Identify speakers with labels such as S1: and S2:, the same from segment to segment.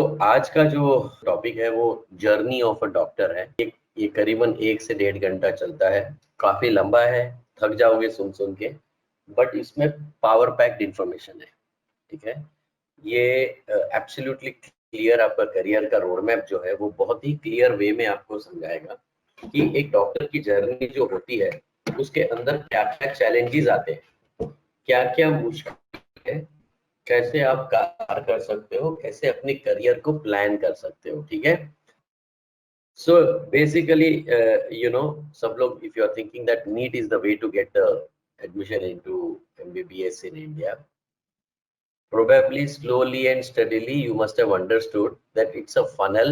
S1: आज का जो टॉपिक है वो जर्नी ऑफ अ डॉक्टर है। ये करीबन 1 से 1.5 घंटा चलता है, काफी लंबा है, थक जाओगे सुन सुन के, बट इसमें पावर पैक्ड इंफॉर्मेशन है। ठीक है, ये एब्सोल्युटली क्लियर आपका करियर का रोड मैप जो है वो बहुत ही क्लियर वे में आपको समझाएगा कि एक डॉक्टर की जर्नी जो होती है उसके अंदर क्या क्या चैलेंजेस आते हैं, क्या क्या मुश्किल है, कैसे आप कार्य कर सकते हो, कैसे अपने करियर को प्लान कर सकते हो। ठीक है, सो बेसिकली सब लोग, if you are thinking that NEET is the way to get the admission into MBBS in India, probably slowly and steadily you must have understood that it's a funnel,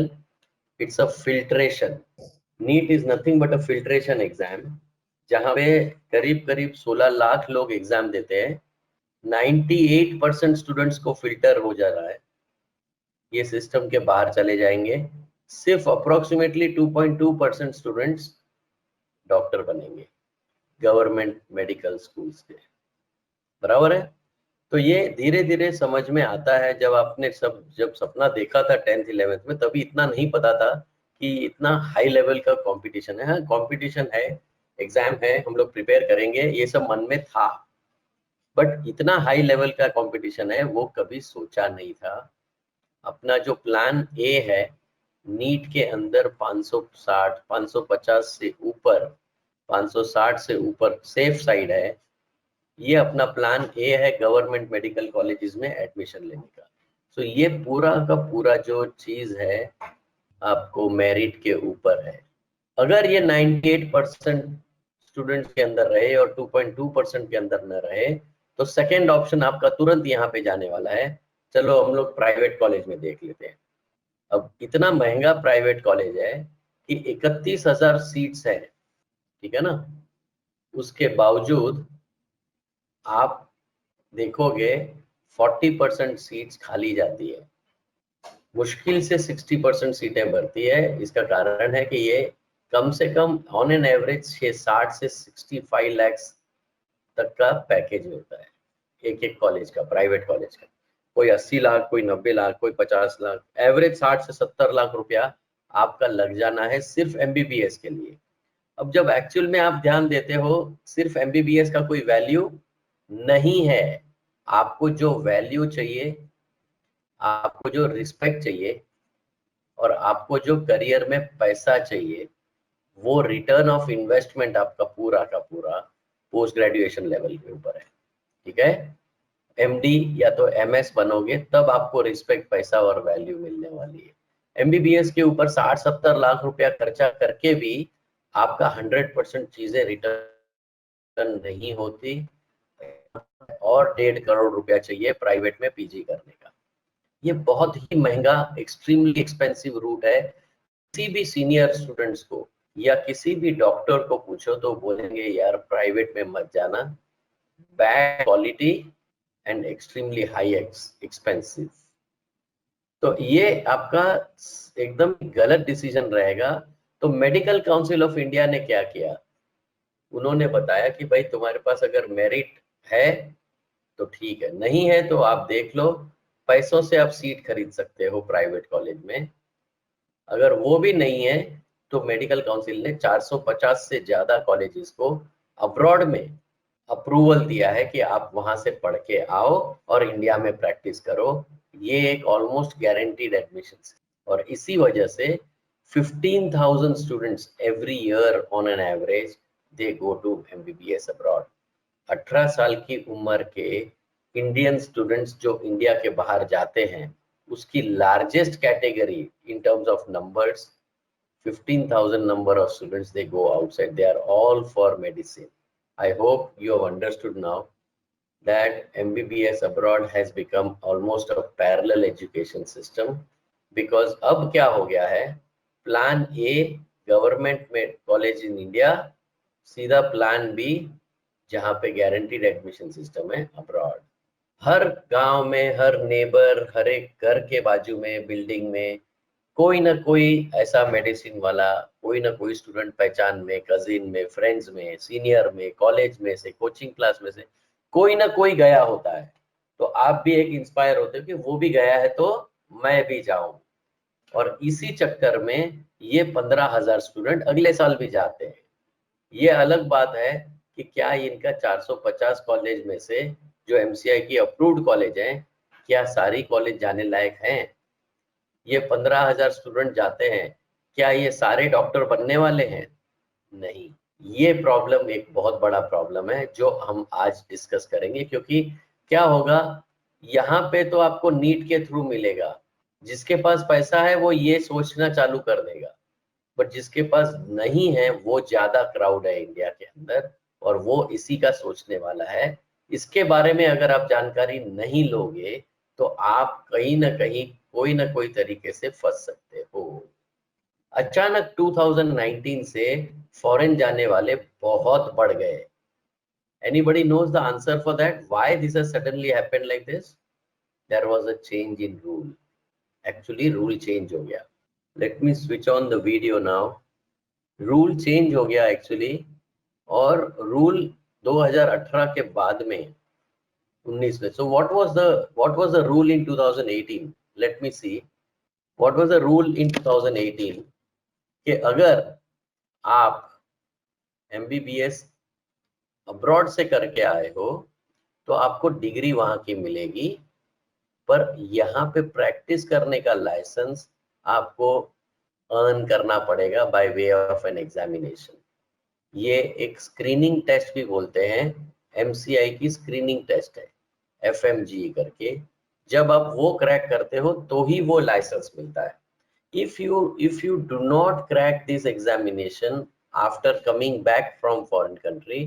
S1: it's a filtration. NEET is nothing but a filtration exam, जहां पे करीब करीब 16 लाख लोग exam देते हैं, 98% students को filter हो जा रहा है, ये सिस्टम के बाहर चले जाएंगे, सिर्फ अप्रोक्सीमेटली 2.2% स्टूडेंट्स डॉक्टर बनेंगे गवर्नमेंट मेडिकल स्कूल्स के। बराबर है। तो ये धीरे धीरे समझ में आता है। जब सपना देखा था 10th 11th में, तभी इतना नहीं पता था कि इतना हाई लेवल का कंपटीशन है। हाँ, कंपटीशन है, एग्जाम है, हम लोग प्रिपेयर करेंगे, ये सब मन में था, बट इतना हाई लेवल का कंपटीशन है वो कभी सोचा नहीं था। अपना जो प्लान ए है, नीट के अंदर 560 550 से ऊपर, 560 से ऊपर सेफ साइड है, ये अपना प्लान ए है गवर्नमेंट मेडिकल कॉलेजेस में एडमिशन लेने का। तो ये पूरा का पूरा जो चीज है आपको मेरिट के ऊपर है। अगर ये 98% स्टूडेंट्स के अंदर रहे और 2.2% के अंदर न रहे, तो सेकेंड ऑप्शन आपका तुरंत यहाँ पे जाने वाला है, चलो हम लोग प्राइवेट कॉलेज में देख लेते हैं। अब इतना महंगा प्राइवेट कॉलेज है कि 31,000 सीट्स है, ठीक है ना, उसके बावजूद आप देखोगे 40% सीट्स खाली जाती है, मुश्किल से 60% सीटें भरती है। इसका कारण है कि ये कम से कम ऑन एन एवरेज 60 से 65 लाख तक का पैकेज होता है एक एक कॉलेज का, प्राइवेट कॉलेज का। कोई 80 लाख, कोई 90 लाख, कोई 50 लाख, एवरेज 60 से 70 लाख रुपया आपका लग जाना है सिर्फ एमबीबीएस के लिए। अब जब एक्चुअल में आप ध्यान देते हो, सिर्फ एमबीबीएस का कोई वैल्यू नहीं है। आपको जो वैल्यू चाहिए, आपको जो रिस्पेक्ट चाहिए और आपको जो करियर में पैसा चाहिए, वो रिटर्न ऑफ इन्वेस्टमेंट आपका पूरा का पूरा पोस्ट ग्रेजुएशन लेवल के ऊपर है। ठीक है, एमडी या तो एमएस बनोगे तब आपको रिस्पेक्ट, पैसा और वैल्यू मिलने वाली है। एमबीबीएस के ऊपर 60-70 लाख रुपया खर्चा करके भी आपका 100% चीजें रिटर्न नहीं होती, और 1.5 करोड़ रुपया चाहिए प्राइवेट में पीजी करने का। ये बहुत ही महंगा, एक्सट्रीमली एक्सपेंसिव रूट है। किसी भी सीनियर स्टूडेंट्स को या किसी भी डॉक्टर को पूछो तो बोलेंगे यार प्राइवेट में मत जाना, bad quality and extremely high expensive. तो ये आपका एकदम गलत डिसीजन रहेगा। तो मेडिकल काउंसिल ऑफ इंडिया ने क्या किया, उन्होंने बताया कि भाई तुम्हारे पास अगर मेरिट है तो ठीक है, नहीं है तो आप देख लो, पैसों से आप सीट खरीद सकते हो प्राइवेट कॉलेज में। अगर वो भी नहीं है तो मेडिकल काउंसिल ने 450 से ज्यादा कॉलेजेस को अब्रॉड में अप्रूवल दिया है कि आप वहां से पढ़ के आओ और इंडिया में प्रैक्टिस करो। ये एक ऑलमोस्ट गारंटीड एडमिशन है, और इसी वजह से 15,000 students every year on an average they go to MBBS abroad. 18 साल की उम्र के इंडियन स्टूडेंट्स जो इंडिया के बाहर जाते हैं, उसकी largest category in terms of numbers, 15,000 number of students they go outside, they are all for medicine. I hope you have understood now that MBBS abroad has become almost a parallel education system, because अब क्या हो गया है, plan A government में college in India, सीधा plan B जहां पे guaranteed admission system है अब्रॉड। हर गांव में, हर नेबर, हर एक घर के बाजू में, बिल्डिंग में कोई ना कोई ऐसा मेडिसिन वाला, कोई ना कोई स्टूडेंट पहचान में, कजिन में, फ्रेंड्स में, सीनियर में, कॉलेज में से, कोचिंग क्लास में से कोई ना कोई गया होता है। तो आप भी एक इंस्पायर होते हो कि वो भी गया है तो मैं भी जाऊं, और इसी चक्कर में ये 15,000 स्टूडेंट अगले साल भी जाते हैं। ये अलग बात है कि क्या इनका 450 कॉलेज में से जो एमसीआई की अप्रूव्ड कॉलेज हैं, क्या सारी कॉलेज जाने लायक हैं? ये 15,000 स्टूडेंट जाते हैं, क्या ये सारे डॉक्टर बनने वाले हैं? नहीं। ये प्रॉब्लम एक बहुत बड़ा प्रॉब्लम है जो हम आज डिस्कस करेंगे, क्योंकि क्या होगा, यहाँ पे तो आपको नीट के थ्रू मिलेगा। जिसके पास पैसा है वो ये सोचना चालू कर देगा, बट जिसके पास नहीं है वो ज्यादा क्राउड है इंडिया के अंदर, और वो इसी का सोचने वाला है। इसके बारे में अगर आप जानकारी नहीं लोगे तो आप कहीं ना कहीं कोई ना कोई तरीके से फंस सकते हो। अचानक 2019 से फॉरेन जाने वाले बहुत बढ़ गए। Anybody knows the answer for that? Why this has suddenly happened like this? There was a change in rule. Actually rule change हो गया। Let me switch on the video now. Rule change हो गया actually, और rule 2018 के बाद में 19 में। So what was the rule in 2018? Let me see what was the rule in 2018, कि अगर आप एमबीबीएस अब्रॉड से करके आए हो तो आपको डिग्री वहां की मिलेगी, पर यहाँ पे प्रैक्टिस करने का लाइसेंस आपको अर्न करना पड़ेगा by way of an examination. ये एक स्क्रीनिंग टेस्ट भी बोलते हैं, एमसीआई की स्क्रीनिंग टेस्ट है, एफएमजी करके। जब आप वो क्रैक करते हो तो ही वो लाइसेंस मिलता है। if you do not crack this examination after coming back from foreign country,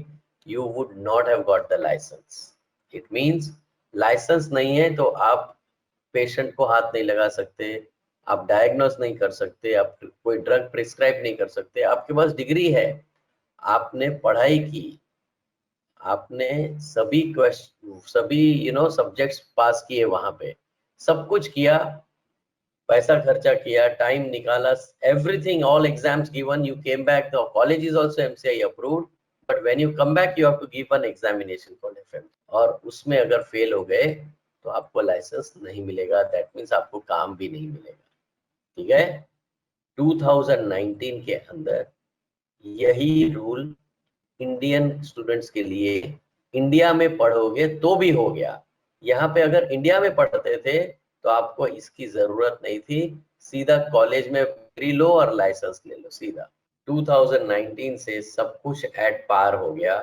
S1: you would not have got the license. It means licence नहीं है तो आप पेशेंट को हाथ नहीं लगा सकते, आप डायग्नोस नहीं कर सकते, आप कोई ड्रग प्रिस्क्राइब नहीं कर सकते। आपके पास डिग्री है, आपने पढ़ाई की, आपने सभी सब्जेक्ट्स पास किए, वहां पे सब कुछ किया, पैसा खर्चा किया, टाइम निकाला, everything, all exams given, you came back, the college is also MCI approved, but when you come back you have to give an examination called FM, और उसमें अगर फेल हो गए तो आपको लाइसेंस नहीं मिलेगा। दैट मीन्स आपको काम भी नहीं मिलेगा। ठीक है, 2019 के अंदर यही रूल इंडियन स्टूडेंट्स के लिए, इंडिया में पढ़ोगे तो भी हो गया। यहाँ पे अगर इंडिया में पढ़ते थे तो आपको इसकी जरूरत नहीं थी, सीधा कॉलेज में डिग्री लो और लाइसेंस ले लो सीधा। 2019 से सब कुछ एट पार हो गया,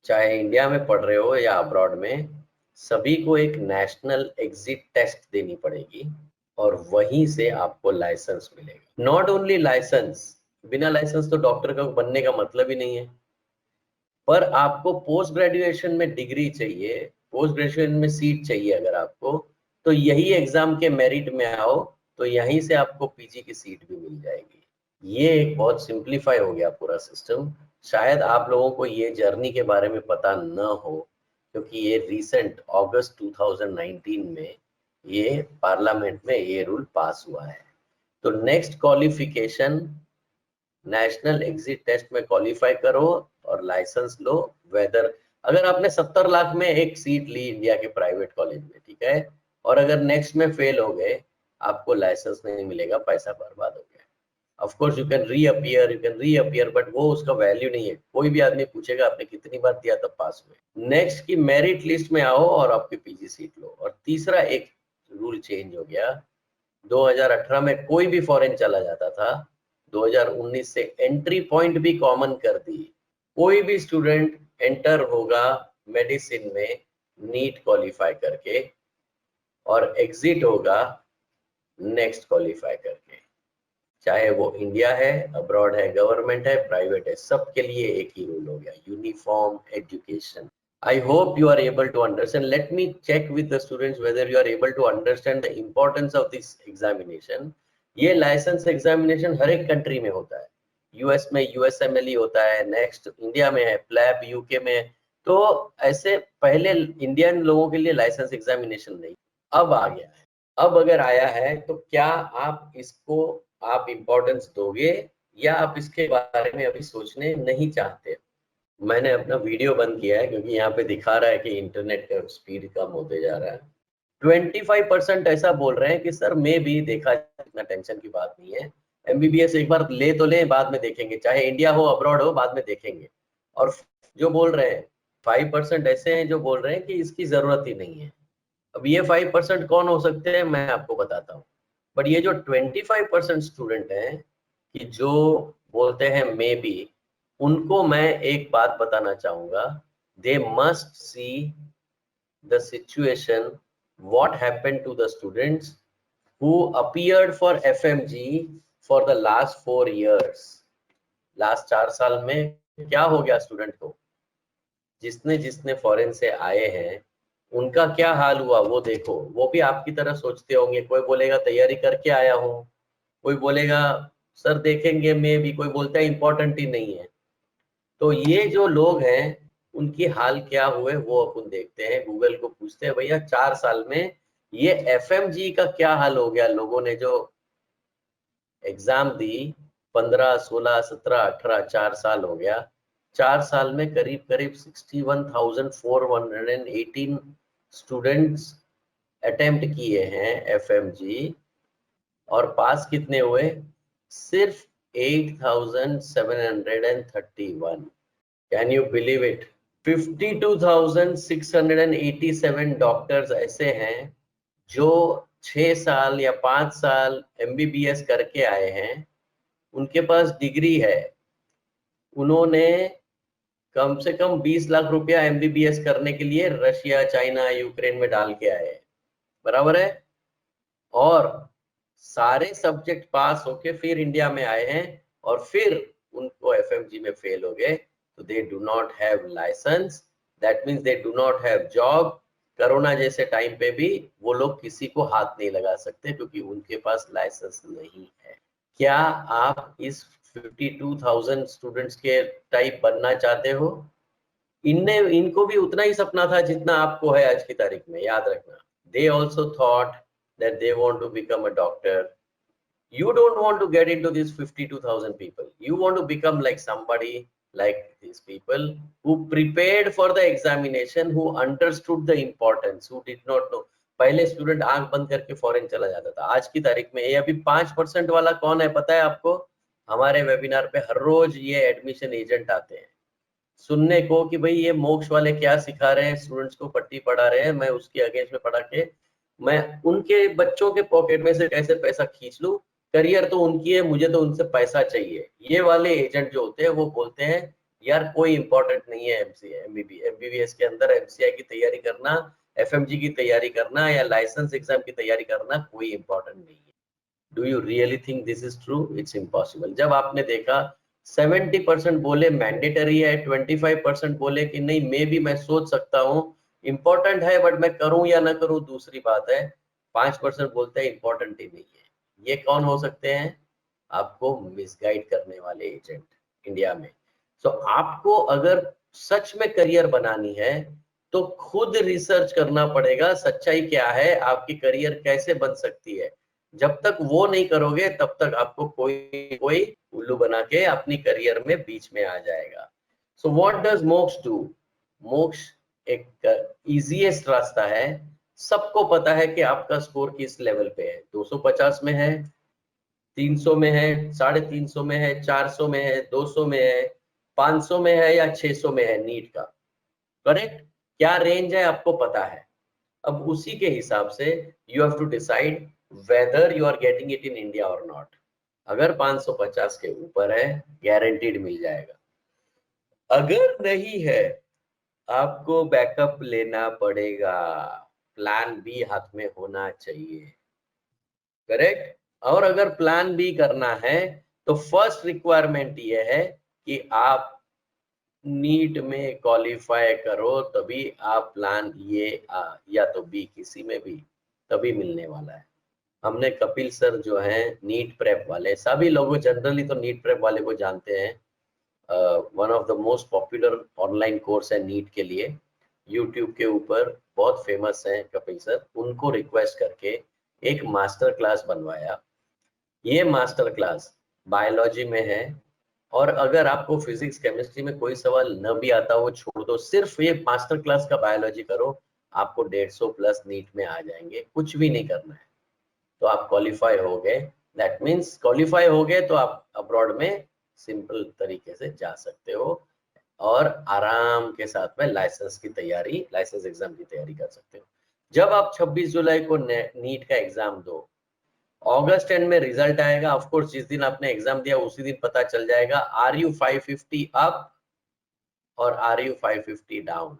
S1: चाहे इंडिया में पढ़ रहे हो या अब्रॉड में, सभी को एक नेशनल एग्जिट टेस्ट देनी पड़ेगी और वहीं से आपको लाइसेंस मिलेगा। नॉट ओनली लाइसेंस, बिना लाइसेंस तो डॉक्टर का बनने का मतलब ही नहीं है, पर आपको पोस्ट ग्रेजुएशन में डिग्री चाहिए, पोस्ट ग्रेजुएशन में सीट चाहिए अगर आपको, तो यही एग्जाम के मेरिट में आओ तो यहीं से आपको पीजी की सीट भी मिल जाएगी। ये एक बहुत सिंप्लीफाई हो गया पूरा सिस्टम। शायद आप लोगों को ये जर्नी के बारे में पता न हो, क्योंकि ये रिसेंट अगस्त 2019 में ये पार्लियामेंट में ये रूल पास हुआ है। तो next qualification national exit test में क्वालिफाई करो और लाइसेंस लो। वेदर अगर आपने 70 लाख में एक सीट ली इंडिया के प्राइवेट कॉलेज में, ठीक है, और अगर नेक्स्ट में फेल हो गए, आपको लाइसेंस नहीं मिलेगा, पैसा बर्बाद हो गया। Of course you can reappear, but वो उसका वैल्यू नहीं है। कोई भी आदमी पूछेगा आपने कितनी बार दिया तब पास हुए। नेक्स्ट की मेरिट लिस्ट में आओ और आपकी पीजी सीट लो। और तीसरा एक रूल चेंज हो गया, 2018 में कोई भी फॉरेन चला जाता था, 2019 से एंट्री पॉइंट भी कॉमन कर दी। कोई भी स्टूडेंट एंटर होगा मेडिसिन में नीट क्वालिफाई करके, और एग्जिट होगा नेक्स्ट क्वालिफाई करके, चाहे वो इंडिया है, अब्रॉड है, गवर्नमेंट है, प्राइवेट है, सबके लिए एक ही रूल हो गया, uniform education. I hope you are able to understand. Let me check with the students whether you are able to understand the importance of this examination. ये लाइसेंस एग्जामिनेशन हर एक country में होता है। यूएस में USMLE होता है, next India में है प्लैब, यूके में है। तो ऐसे पहले इंडियन लोगों के लिए लाइसेंस एग्जामिनेशन नहीं, अब आ गया है। अब अगर आया है तो क्या आप इसको आप इम्पोर्टेंस दोगे, या आप इसके बारे में अभी सोचने नहीं चाहते? मैंने अपना वीडियो बंद किया है क्योंकि यहाँ पे दिखा रहा है कि इंटरनेट का स्पीड कम होते जा रहा है। 25% ऐसा बोल रहे हैं कि सर मैं भी देखा, इतना टेंशन की बात नहीं है, एमबीबीएस एक बार ले तो ले, बाद में देखेंगे, चाहे इंडिया हो अब्रॉड हो, बाद में देखेंगे। और जो बोल रहे हैं 5% ऐसे हैं जो बोल रहे हैं कि इसकी जरूरत ही नहीं है। अब ये 5% कौन हो सकते हैं मैं आपको बताता हूँ। बट ये जो 25% स्टूडेंट हैं कि जो बोलते हैं मे बी, उनको मैं एक बात बताना चाहूंगा, they must see the situation what happened to the students who appeared for FMG for the last 4 years। Last 4 साल में क्या हो गया स्टूडेंट को, जिसने जिसने फॉरेन से आए हैं उनका क्या हाल हुआ वो देखो। वो भी आपकी तरह सोचते होंगे, कोई बोलेगा तैयारी करके आया हूँ, कोई बोलेगा सर देखेंगे, में भी कोई बोलता है इंपॉर्टेंट ही नहीं है। तो ये जो लोग हैं उनकी हाल क्या हुए वो अपन देखते हैं, गूगल को पूछते हैं भैया 4 साल में ये एफएमजी का क्या हाल हो गया। लोगों ने जो एग्जाम दी 15, 16, 17, 18, 4 साल हो गया, 4 साल में करीब करीब 61,418 स्टूडेंट्स अटेम्प्ट किए हैं एफएमजी, और पास कितने हुए, सिर्फ 8,731। Can you believe it. 52,687 doctors ऐसे हैं जो 6 साल या 5 साल एमबीबीएस करके आए हैं, उनके पास डिग्री है, उन्होंने कम से कम 20 लाख रुपया एमबीबीएस करने के लिए रशिया, चाइना, यूक्रेन में डाल के आए, बराबर है, और सारे सब्जेक्ट पास होके फिर इंडिया में आए हैं, और फिर उनको एफएमजी में फेल हो गए। तो they do not have licence, that means they do not have job. Corona जैसे टाइम पे भी वो लोग किसी को हाथ नहीं लगा सकते क्योंकि उनके पास लाइसेंस नहीं है। क्या आप इस 52,000 स्टूडेंट्स के टाइप बनना चाहते हो? इनको भी उतना ही सपना था जितना आपको है आज की तारीख में, याद रखना। They also thought that they want to become a doctor. You don't want to get into these 52,000 people. You want to become like somebody like these people who prepared for the examination, who understood the importance, who did not know। पहले student आंख बंद करके foreign चला जाता था, आज की तारीख में ये अभी 5% वाला कौन है पता है आपको? हमारे वेबिनार पे हर रोज ये एडमिशन एजेंट आते हैं सुनने को कि भाई ये मोक्ष वाले क्या सिखा रहे हैं, स्टूडेंट्स को पट्टी पढ़ा रहे हैं, मैं उसके अगेंस्ट में पढ़ा के मैं उनके बच्चों के पॉकेट में से कैसे पैसा खींच लूं। करियर तो उनकी है, मुझे तो उनसे पैसा चाहिए। ये वाले एजेंट जो होते हैं वो बोलते हैं यार कोई इंपॉर्टेंट नहीं है एमसीए एमबीबीएस के अंदर एमसीआई की तैयारी करना, एफएमजी की तैयारी करना या लाइसेंस एग्जाम की तैयारी करना कोई इंपॉर्टेंट नहीं है। Do you really think this is true? It's impossible. जब आपने देखा 70% बोले मैंडेटरी है, 25% बोले कि नहीं मैं भी मैं सोच सकता हूँ, इंपॉर्टेंट है बट मैं करूं या ना करूं दूसरी बात है, 5% बोलते हैं इंपॉर्टेंट ही नहीं है। ये कौन हो सकते हैं? आपको मिसगाइड करने वाले एजेंट इंडिया में। सो आपको अगर सच में करियर बनानी है तो खुद रिसर्च करना पड़ेगा, सच्चाई क्या है, आपकी करियर कैसे बन सकती है। जब तक वो नहीं करोगे तब तक आपको कोई कोई उल्लू बना के अपनी करियर में बीच में आ जाएगा। सो व्हाट डज मोक्ष डू? मोक्ष एक इजीएस्ट रास्ता है। सबको पता है कि आपका स्कोर किस लेवल पे है, 250 में है, 300 में है, 350 में है, 400 में है, 200 में है, 500 में है या 600 में है नीट का। करेक्ट? क्या रेंज है आपको पता है। अब उसी के हिसाब से you have to decide whether you are getting it in India और नॉट। अगर 550 के ऊपर है गारंटीड मिल जाएगा, अगर नहीं है आपको बैकअप लेना पड़ेगा, प्लान बी हाथ में होना चाहिए। करेक्ट? और अगर प्लान बी करना है तो फर्स्ट रिक्वायरमेंट ये है कि आप नीट में क्वालिफाई करो, तभी आप प्लान ये या तो बी किसी में भी तभी मिलने वाला है। हमने कपिल सर जो हैं नीट प्रेप वाले, सभी लोग जनरली तो नीट प्रेप वाले को जानते हैं, one of the most popular online course है नीट के लिए, यूट्यूब के ऊपर बहुत फेमस है कपिल सर। उनको रिक्वेस्ट करके एक मास्टर क्लास बनवाया। ये मास्टर क्लास बायोलॉजी में है, और अगर आपको फिजिक्स केमिस्ट्री में कोई सवाल न भी आता हो छोड़ दो, सिर्फ ये मास्टर क्लास का बायोलॉजी करो, आपको 150 प्लस नीट में आ जाएंगे, कुछ भी नहीं करना है तो आप क्वालिफाई हो गए। दैट मीन्स क्वालिफाई हो गए तो आप अब्रॉड में सिंपल तरीके से जा सकते हो और आराम के साथ में लाइसेंस एग्जाम की तैयारी कर सकते हो। जब आप 26 जुलाई को नीट का एग्जाम दो, अगस्त एंड में रिजल्ट आएगा। ऑफ कोर्स जिस दिन आपने एग्जाम दिया उसी दिन पता चल जाएगा आर यू 550 अप और आर यू 550 डाउन।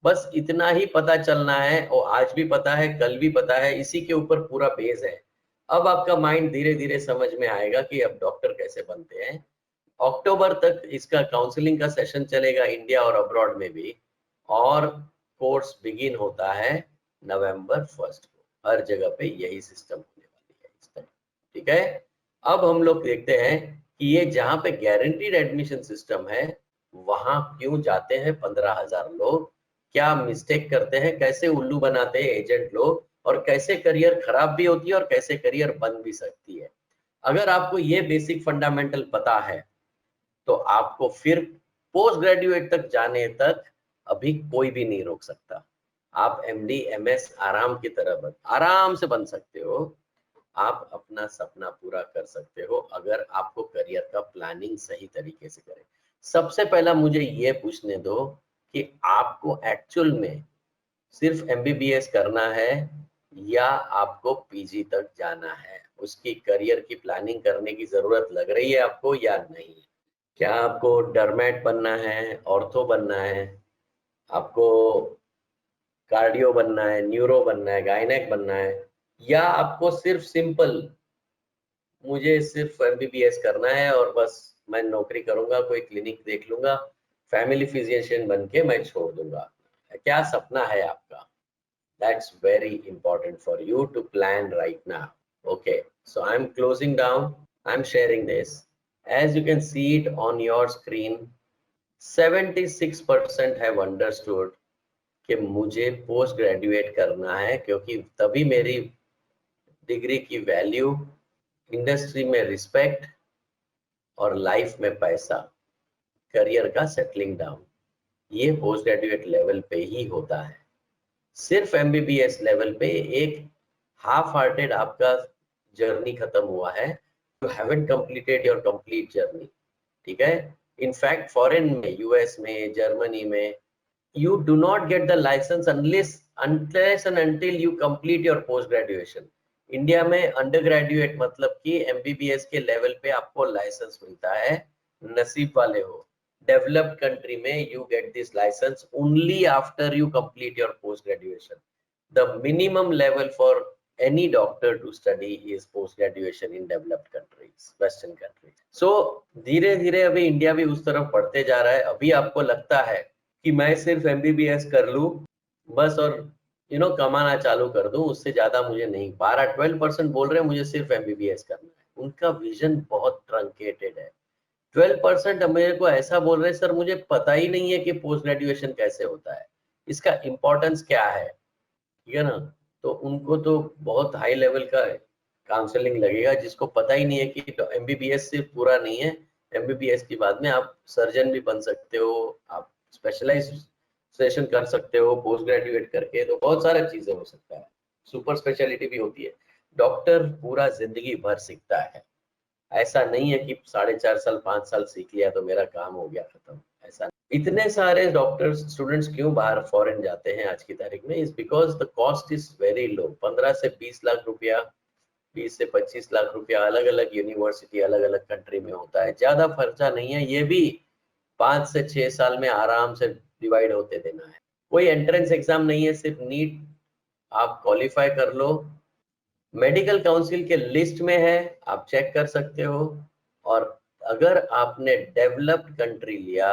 S1: बस इतना ही पता चलना है और आज भी पता है, कल भी पता है, इसी के ऊपर पूरा बेस है। अब आपका माइंड धीरे धीरे समझ में आएगा कि अब डॉक्टर कैसे बनते हैं। अक्टूबर तक इसका काउंसलिंग का सेशन चलेगा इंडिया और अब्रॉड में भी, और कोर्स बिगिन होता है नवंबर 1 को। हर जगह पे यही सिस्टम होने वाली है इस तरह, ठीक है। अब हम लोग देखते हैं कि ये जहां पे गारंटीड एडमिशन सिस्टम है वहां क्यों जाते हैं 15,000 लोग, क्या मिस्टेक करते हैं, कैसे उल्लू बनाते हैं एजेंट लोग, और कैसे करियर खराब भी होती है और कैसे करियर बन भी सकती है। अगर आपको ये बेसिक फंडामेंटल पता है तो आपको फिर पोस्ट ग्रेजुएट तक जाने तक अभी कोई भी नहीं रोक सकता। आप एमडी एमएस आराम से बन सकते हो। आप अपना सपना पूरा कर सकते हो अगर आपको करियर का प्लानिंग सही तरीके से करें। सबसे पहला मुझे ये पूछने दो कि आपको एक्चुअल में सिर्फ एमबीबीएस करना है या आपको पीजी तक जाना है, उसकी करियर की प्लानिंग करने की जरूरत लग रही है आपको या नहीं। क्या आपको डर्मेट बनना है, ऑर्थो बनना है, आपको कार्डियो बनना है, न्यूरो बनना है, गायनेक बनना है, या आपको सिर्फ सिंपल मुझे सिर्फ एमबीबीएस करना है और बस मैं नौकरी करूंगा, कोई क्लिनिक देख लूंगा, फैमिली फिजिशियन बन के मैं छोड़ दूंगा। क्या सपना है आपका? That's very important for you to plan right now. Okay, so I'm closing down. I'm sharing this. As you can see it on your screen, 76% have understood कि मुझे पोस्ट ग्रेजुएट करना है क्योंकि तभी मेरी डिग्री की वैल्यू, इंडस्ट्री में respect और लाइफ में पैसा, करियर का सेटलिंग डाउन, ये पोस्ट ग्रेजुएट लेवल पे ही होता है। सिर्फ एमबीबीएस लेवल पे एक हाफ हार्टेड आपका जर्नी खत्म हुआ है, you haven't completed your complete journey, ठीक है। इनफैक्ट फॉरेन में, यूएस में, जर्मनी में, you do not get the license unless and until you complete your post graduation. India में अंडर ग्रेजुएट मतलब कि एमबीबीएस के लेवल पे आपको लाइसेंस मिलता है, नसीब वाले हो। डेवलप्ड कंट्री में you get this licence only after you complete your post graduation. The minimum level for any doctor to study is post graduation in developed countries, western countries. So धीरे धीरे अभी India भी उस तरफ बढ़ते जा रहा है। अभी आपको लगता है कि मैं सिर्फ एमबीबीएस कर लूं बस और कमाना चालू कर दूं, उससे ज्यादा मुझे नहीं। 12% बोल रहे हैं मुझे सिर्फ एमबीबीएस करना है, उनका विजन बहुत ट्रंकेटेड है। 12% मेरे को ऐसा बोल रहे हैं सर मुझे पता ही नहीं है कि पोस्ट ग्रेजुएशन कैसे होता है, इसका इंपॉर्टेंस क्या है, ठीक है ना। तो उनको तो बहुत हाई लेवल का काउंसलिंग लगेगा, जिसको पता ही नहीं है कि एमबीबीएस सिर्फ पूरा नहीं है। एमबीबीएस के बाद में आप सर्जन भी बन सकते हो, आप स्पेशलाइजेशन कर सकते हो पोस्ट ग्रेजुएट करके, तो बहुत सारी चीजें हो सकता है। सुपर स्पेशलिटी भी होती है। डॉक्टर पूरा जिंदगी भर सीखता है, ऐसा नहीं है कि 4.5 साल 5 साल सीख लिया तो मेरा काम हो गया खत्म, ऐसा। इतने सारे डॉक्टर्स स्टूडेंट्स क्यों बाहर फॉरेन जाते हैं आज की तारीख में? Is because the cost is very low. 15 से 20 लाख रुपया, 20 से 25 लाख रुपया अलग अलग यूनिवर्सिटी अलग अलग कंट्री में होता है, ज्यादा खर्चा नहीं है। ये भी 5 से 6 साल में आराम से डिवाइड होते देना है। कोई एंट्रेंस एग्जाम नहीं है, सिर्फ नीट आप क्वालिफाई कर लो, मेडिकल काउंसिल के लिस्ट में है, आप चेक कर सकते हो। और अगर आपने डेवलप्ड कंट्री लिया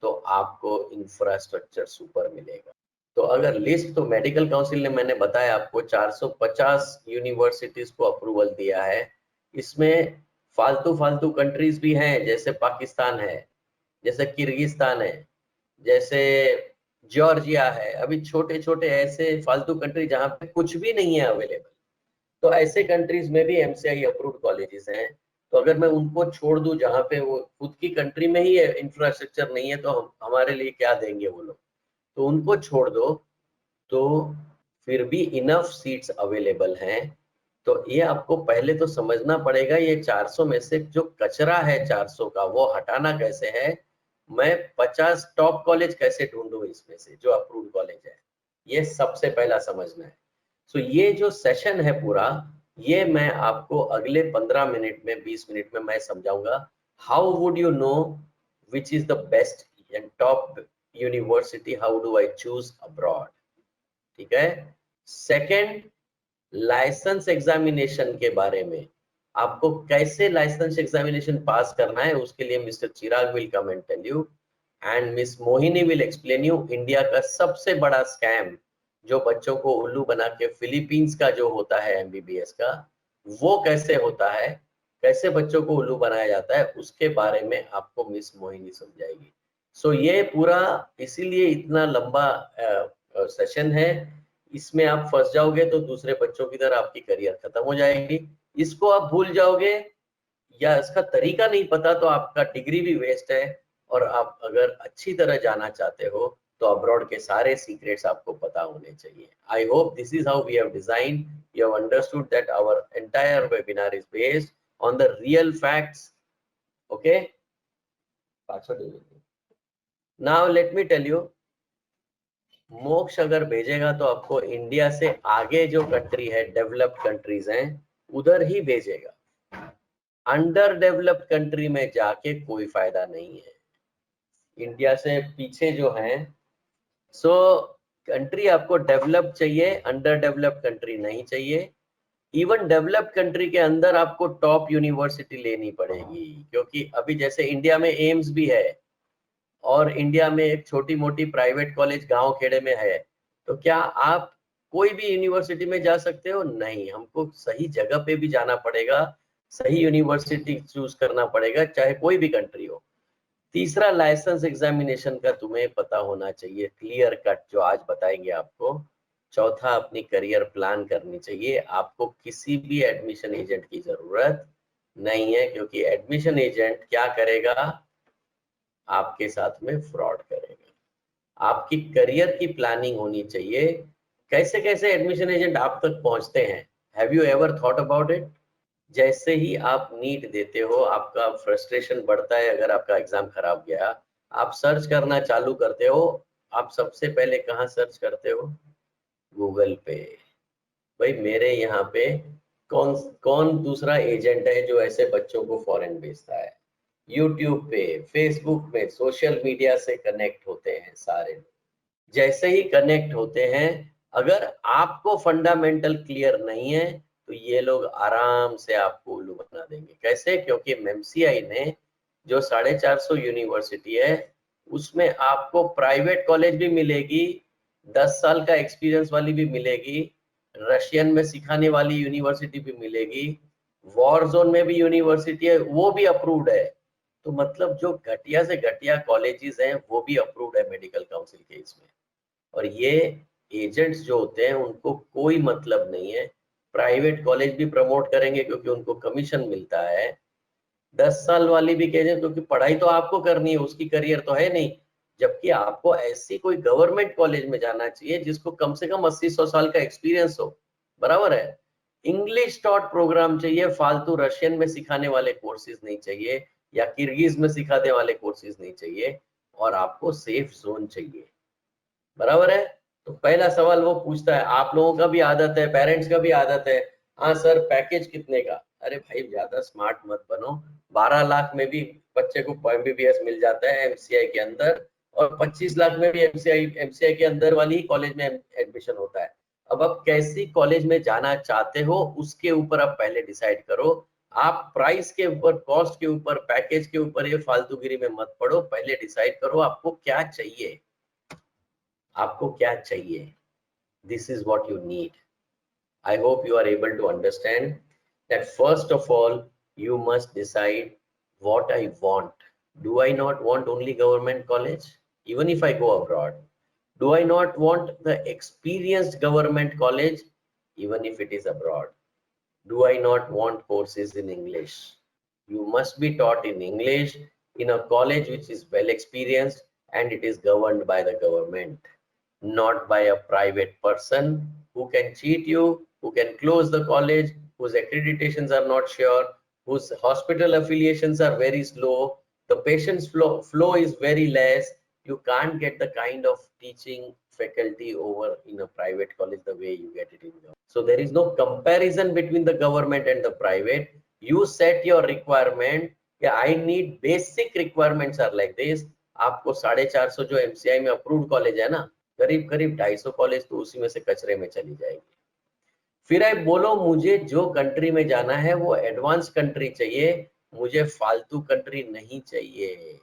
S1: तो आपको इंफ्रास्ट्रक्चर सुपर मिलेगा। तो अगर लिस्ट, तो मेडिकल काउंसिल ने, मैंने बताया आपको, 450 यूनिवर्सिटीज को अप्रूवल दिया है। इसमें फालतू फालतू कंट्रीज भी हैं, जैसे पाकिस्तान है, जैसे किर्गिस्तान है, जैसे जॉर्जिया है। अभी छोटे छोटे ऐसे फालतू कंट्री जहाँ पे कुछ भी नहीं है अवेलेबल, तो ऐसे कंट्रीज में भी एमसीआई अप्रूव्ड कॉलेजेस हैं। तो अगर मैं उनको छोड़ दूं जहाँ पे वो खुद की कंट्री में ही इंफ्रास्ट्रक्चर नहीं है, तो हमारे लिए क्या देंगे वो लोग, तो उनको छोड़ दो। तो फिर भी इनफ सीट्स अवेलेबल हैं। तो ये आपको पहले तो समझना पड़ेगा, ये 400 में से जो कचरा है 400 का वो हटाना कैसे है। मैं 50 टॉप कॉलेज कैसे ढूंढूं इसमें से जो अप्रूव्ड कॉलेज है, ये सबसे पहला समझना है। सो ये जो सेशन है पूरा, ये मैं आपको अगले 15 मिनट में 20 मिनट में मैं समझाऊंगा। How would you know which is the best and top university, how do I choose abroad. ठीक है। सेकंड, लाइसेंस एग्जामिनेशन के बारे में, आपको कैसे लाइसेंस एग्जामिनेशन पास करना है उसके लिए mister Chirag will come and tell you, and miss Mohini will explain you India का सबसे बड़ा स्कैम जो बच्चों को उल्लू बना के फिलीपींस का जो होता है एमबीबीएस का, वो कैसे होता है, कैसे बच्चों को उल्लू बनाया जाता है, उसके बारे में आपको मिस मोहिनी समझाएगी। सो ये पूरा इसीलिए इतना लंबा सेशन है। इसमें आप फंस जाओगे तो दूसरे बच्चों की तरह आपकी करियर खत्म हो जाएगी। इसको आप भूल जाओगे या इसका तरीका नहीं पता तो आपका डिग्री भी वेस्ट है। और आप अगर अच्छी तरह जाना चाहते हो तो अब्रॉड के सारे सीक्रेट्स आपको पता होने चाहिए। I hope this is how we have design, you have understood that our entire webinar is based on the real facts. Okay, now let me tell you, Moksh अगर भेजेगा तो आपको इंडिया से आगे जो कंट्री है, डेवलप्ड कंट्रीज हैं, उधर ही भेजेगा। अंडर डेवलप्ड कंट्री में जाके कोई फायदा नहीं है। इंडिया से पीछे जो हैं, सो कंट्री आपको डेवलप चाहिए, अंडर डेवलप्ड कंट्री नहीं चाहिए। इवन डेवलप्ड कंट्री के अंदर आपको टॉप यूनिवर्सिटी लेनी पड़ेगी, क्योंकि अभी जैसे इंडिया में एम्स भी है और इंडिया में एक छोटी मोटी प्राइवेट कॉलेज गांव खेड़े में है, तो क्या आप कोई भी यूनिवर्सिटी में जा सकते हो? नहीं, हमको सही जगह पे भी जाना पड़ेगा, सही यूनिवर्सिटी चूज करना पड़ेगा, चाहे कोई भी कंट्री हो। तीसरा, लाइसेंस एग्जामिनेशन का तुम्हें पता होना चाहिए, क्लियर कट, जो आज बताएंगे आपको। चौथा, अपनी करियर प्लान करनी चाहिए। आपको किसी भी एडमिशन एजेंट की जरूरत नहीं है, क्योंकि एडमिशन एजेंट क्या करेगा, आपके साथ में फ्रॉड करेगा। आपकी करियर की प्लानिंग होनी चाहिए। कैसे कैसे एडमिशन एजेंट आप तक पहुंचते हैं, have you ever thought about it? जैसे ही आप नीट देते हो, आपका फ्रस्ट्रेशन बढ़ता है, अगर आपका एग्जाम खराब गया, आप सर्च करना चालू करते हो। आप सबसे पहले कहाँ सर्च करते हो? गूगल पे। भाई मेरे यहाँ पे कौन कौन दूसरा एजेंट है जो ऐसे बच्चों को फॉरेन भेजता है? यूट्यूब पे, फेसबुक पे, सोशल मीडिया से कनेक्ट होते हैं सारे लोग। जैसे ही कनेक्ट होते हैं, अगर आपको फंडामेंटल क्लियर नहीं है तो ये लोग आराम से आपको उल्लू बना देंगे। कैसे? क्योंकि एमसीआई ने जो 450 यूनिवर्सिटी है, उसमें आपको प्राइवेट कॉलेज भी मिलेगी, 10 साल का एक्सपीरियंस वाली भी मिलेगी, रशियन में सिखाने वाली यूनिवर्सिटी भी मिलेगी, वॉर जोन में भी यूनिवर्सिटी है, वो भी अप्रूव्ड है। तो मतलब जो घटिया से घटिया कॉलेजेस हैं वो भी अप्रूव्ड है मेडिकल काउंसिल के इसमें। और ये एजेंट्स जो होते हैं उनको कोई मतलब नहीं है, प्राइवेट कॉलेज भी प्रमोट करेंगे क्योंकि उनको कमीशन मिलता है, 10 साल वाली भी कहेंगे क्योंकि पढ़ाई तो आपको करनी है, उसकी करियर तो है नहीं। जबकि आपको ऐसी कोई गवर्नमेंट कॉलेज में जाना चाहिए जिसको कम से कम 80-100 साल का एक्सपीरियंस हो, बराबर है। इंग्लिश टॉट प्रोग्राम चाहिए, फालतू रशियन में सिखाने वाले कोर्सेज नहीं चाहिए, या किर्गिज में सिखाने वाले कोर्सेज नहीं चाहिए, और आपको सेफ जोन चाहिए, बराबर है। तो पहला सवाल वो पूछता है, आप लोगों का भी आदत है, पेरेंट्स का भी आदत है, हाँ सर पैकेज कितने का? अरे भाई ज्यादा स्मार्ट मत बनो, 12 लाख में भी बच्चे को एमबीबीएस मिल जाता है एमसीआई के अंदर, और 25 लाख में भी एमसीआई के अंदर वाली कॉलेज में एडमिशन होता है। अब आप कैसी कॉलेज में जाना चाहते हो उसके ऊपर आप पहले डिसाइड करो। आप प्राइस के ऊपर, कॉस्ट के ऊपर, पैकेज के ऊपर ये फालतूगिरी में मत पड़ो, पहले डिसाइड करो आपको क्या चाहिए। आपको क्या चाहिए? This is what you need. I hope you are able to understand that first of all, you must decide what I want. Do I not want only government college? Even if I go abroad, do I not want the experienced government college? Even if it is abroad, do I not want courses in English? You must be taught in English in a college which is well experienced and it is governed by the government. not by a private person who can cheat you, who can close the college, whose accreditations are not sure, whose hospital affiliations are very slow, the patient's flow is very less. You can't get the kind of teaching faculty over in a private college the way you get it in government. So there is no comparison between the government and the private. You set your requirement. Yeah, I need basic requirements are like this. आपको 450 जो MCI में approved college है ना, करीब करीब 250 college तो उसी में से कचरे में चली जाएगी। फिर आप बोलो मुझे जो कंट्री में जाना है वो एडवांस कंट्री चाहिए, मुझे फालतू कंट्री नहीं चाहिए।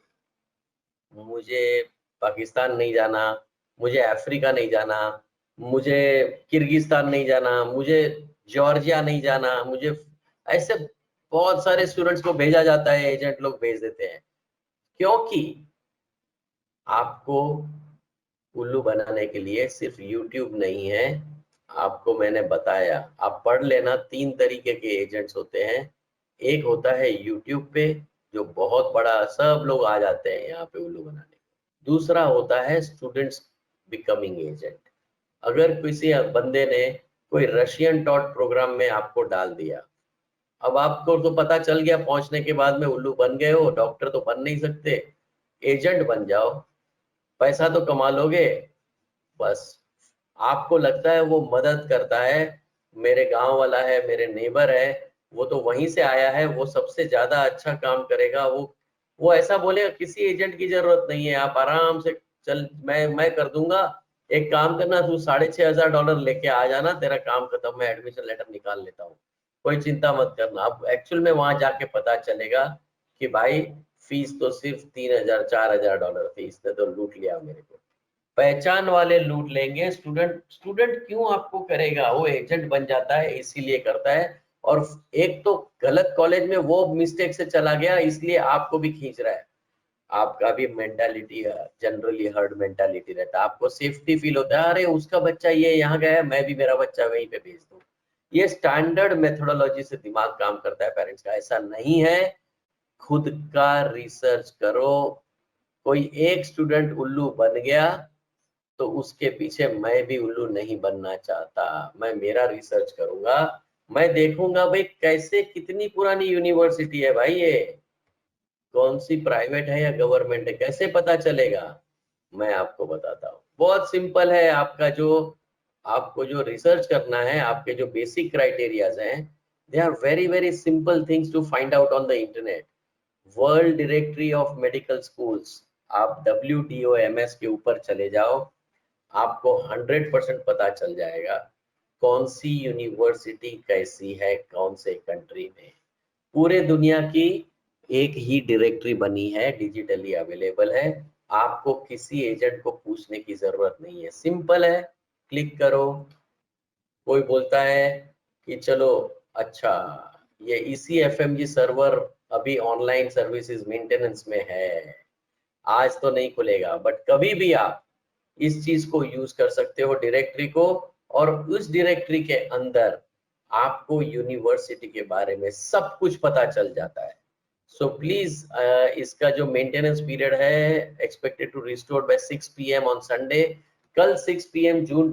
S1: मुझे पाकिस्तान नहीं जाना, मुझे अफ्रीका नहीं जाना, मुझे किर्गिस्तान नहीं जाना, मुझे जॉर्जिया नहीं जाना, मुझे ऐसे बहुत सारे स्टूडेंट्स को भेजा जाता है, एजेंट लोग भेज देते हैं, क्योंकि आपको उल्लू बनाने के लिए सिर्फ यूट्यूब नहीं है। आपको मैंने बताया, आप पढ़ लेना, 3 तरीके के एजेंट्स होते हैं। एक होता है यूट्यूब पे, जो बहुत बड़ा, सब लोग आ जाते हैं यहाँ पे उल्लू बनाने। दूसरा होता है स्टूडेंट्स बिकमिंग एजेंट। अगर किसी बंदे ने कोई रशियन टॉट प्रोग्राम में आपको डाल दिया, अब आपको तो पता चल गया पहुंचने के बाद में उल्लू बन गए हो, डॉक्टर तो बन नहीं सकते, एजेंट बन जाओ, पैसा तो कमा लोगे। बस आपको लगता है वो मदद करता है, मेरे गांव वाला है, मेरे नेबर है, वो तो वहीं से आया है, वो सबसे ज्यादा अच्छा काम करेगा, वो ऐसा बोलेगा किसी एजेंट की जरूरत नहीं है, आप आराम से चल, मैं कर दूंगा, एक काम करना, तू $6500 लेके आ जाना, तेरा काम खत्म, मैं एडमिशन लेटर निकाल लेता हूँ, कोई चिंता मत करना। अब एक्चुअल में वहां जाके पता चलेगा कि भाई फीस तो सिर्फ $3000-4000 थी, इसने तो लूट लिया मेरे को। पहचान वाले लूट लेंगे, स्टूडेंट स्टूडेंट क्यों आपको करेगा, वो एजेंट बन जाता है इसीलिए करता है। और एक तो गलत कॉलेज में वो मिस्टेक से चला गया, इसलिए आपको भी खींच रहा है। आपका भी मेंटालिटी जनरली हर्ड मेंटालिटी रहता है, आपको सेफ्टी फील होता है, अरे उसका बच्चा ये यहाँ गया है, मैं भी मेरा बच्चा वहीं पे भेज दूं। ये स्टैंडर्ड मेथोडोलॉजी से दिमाग काम करता है पेरेंट्स का, ऐसा नहीं है। खुद का रिसर्च करो। कोई एक स्टूडेंट उल्लू बन गया तो उसके पीछे मैं भी उल्लू नहीं बनना चाहता। मैं मेरा रिसर्च करूंगा, मैं देखूंगा भाई कैसे, कितनी पुरानी यूनिवर्सिटी है भाई ये, कौन सी प्राइवेट है या गवर्नमेंट है, कैसे पता चलेगा, मैं आपको बताता हूँ। बहुत सिंपल है, आपको जो रिसर्च करना है, आपके जो बेसिक क्राइटेरियाज हैं, they are very very simple things to find out on the internet. World directory of medical schools, आप WDOMS के ऊपर चले जाओ, आपको 100% पता चल जाएगा कौन सी यूनिवर्सिटी कैसी है, कौन से कंट्री में। पूरे दुनिया की एक ही डायरेक्टरी बनी है, डिजिटली अवेलेबल है, आपको किसी एजेंट को पूछने की जरूरत नहीं है, सिंपल है, क्लिक करो। कोई बोलता है कि चलो अच्छा, ये ECFMG सर्वर अभी ऑनलाइन सर्विसेज मेंटेनेंस में है, आज तो नहीं खुलेगा, बट कभी भी आप इस चीज को यूज कर सकते हो, डायरेक्टरी को, और उस डायरेक्टरी के अंदर आपको यूनिवर्सिटी के बारे में सब कुछ पता चल जाता है। सो प्लीज इसका जो मेंटेनेंस पीरियड है, expected to restore by 6 PM on Sunday. कल 6 PM जून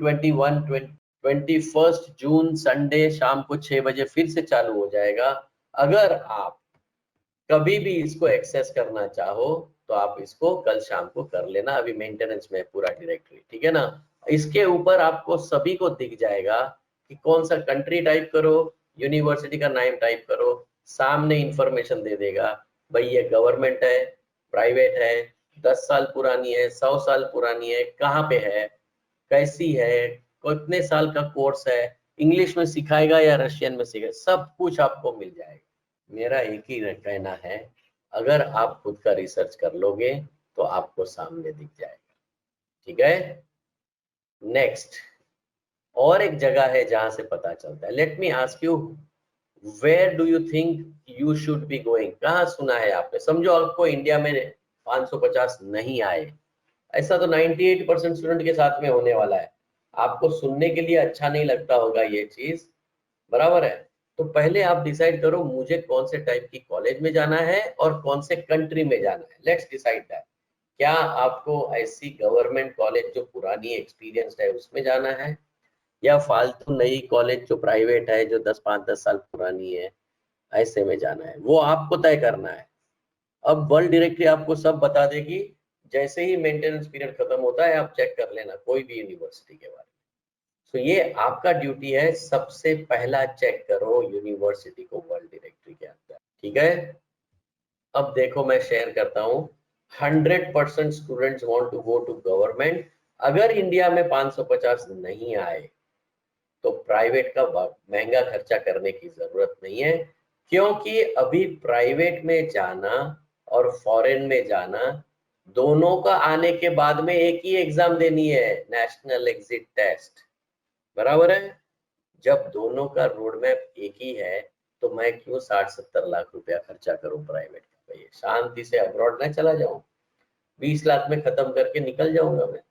S1: 21 जून संडे शाम को 6 बजे फिर से चालू हो जाएगा। अगर आप कभी भी इसको एक्सेस करना चाहो तो आप इसको कल शाम को कर लेना, अभी मेंटेनेंस में है पूरा डायरेक्टरी, ठीक है ना। इसके ऊपर आपको सभी को दिख जाएगा कि कौन सा कंट्री टाइप करो, यूनिवर्सिटी का नाम टाइप करो, सामने इंफॉर्मेशन दे देगा, भाई ये गवर्नमेंट है, प्राइवेट है, 10 साल पुरानी है, 100 साल पुरानी है, कहाँ पे है, कैसी है, कितने साल का कोर्स है, इंग्लिश में सिखाएगा या रशियन में सिखाएगा, सब कुछ आपको मिल जाएगा। मेरा एक ही कहना है, अगर आप खुद का रिसर्च कर लोगे तो आपको सामने दिख जाएगा, ठीक है। नेक्स्ट, और एक जगह है जहां से पता चलता है। Let me ask you, where do you think you should be going, कहाँ सुना है आपने, समझो आपको इंडिया में 550 नहीं आए, ऐसा तो 98% स्टूडेंट के साथ में होने वाला है, आपको सुनने के लिए अच्छा नहीं लगता होगा ये चीज, बराबर है। तो पहले आप डिसाइड करो मुझे कौन से टाइप की कॉलेज में जाना है और कौन से कंट्री में जाना है, लेट्स डिसाइड दैट। क्या आपको ऐसी गवर्नमेंट कॉलेज जो पुरानी एक्सपीरियंस्ड है उसमें जाना है, या फालतू नई कॉलेज जो प्राइवेट है जो 10-5-10 साल पुरानी है ऐसे में जाना है? वो आपको तय करना है। अब वर्ल्ड डायरेक्टरी आपको सब बता देगी, जैसे ही मेंटेनेंस पीरियड खत्म होता है आप चेक कर लेना कोई भी यूनिवर्सिटी के बारे में। तो ये आपका ड्यूटी है, सबसे पहला चेक करो यूनिवर्सिटी को वर्ल्ड डायरेक्टरी के अंदर, ठीक है। अब देखो मैं शेयर करता हूँ, 100% students want to go to government. अगर इंडिया में 550 नहीं आए तो प्राइवेट का महंगा खर्चा करने की जरूरत नहीं है, क्योंकि अभी प्राइवेट में जाना और फॉरेन में जाना दोनों का आने के बाद में एक ही एग्जाम देनी है, नेशनल एग्जिट टेस्ट, बराबर है। जब दोनों का रोड मैप एक ही है तो मैं क्यों 60-70 लाख रुपया खर्चा करूं प्राइवेट का? भाई शांति से अब्रॉड ना चला जाऊं, 20 लाख में खत्म करके निकल जाऊंगा मैं।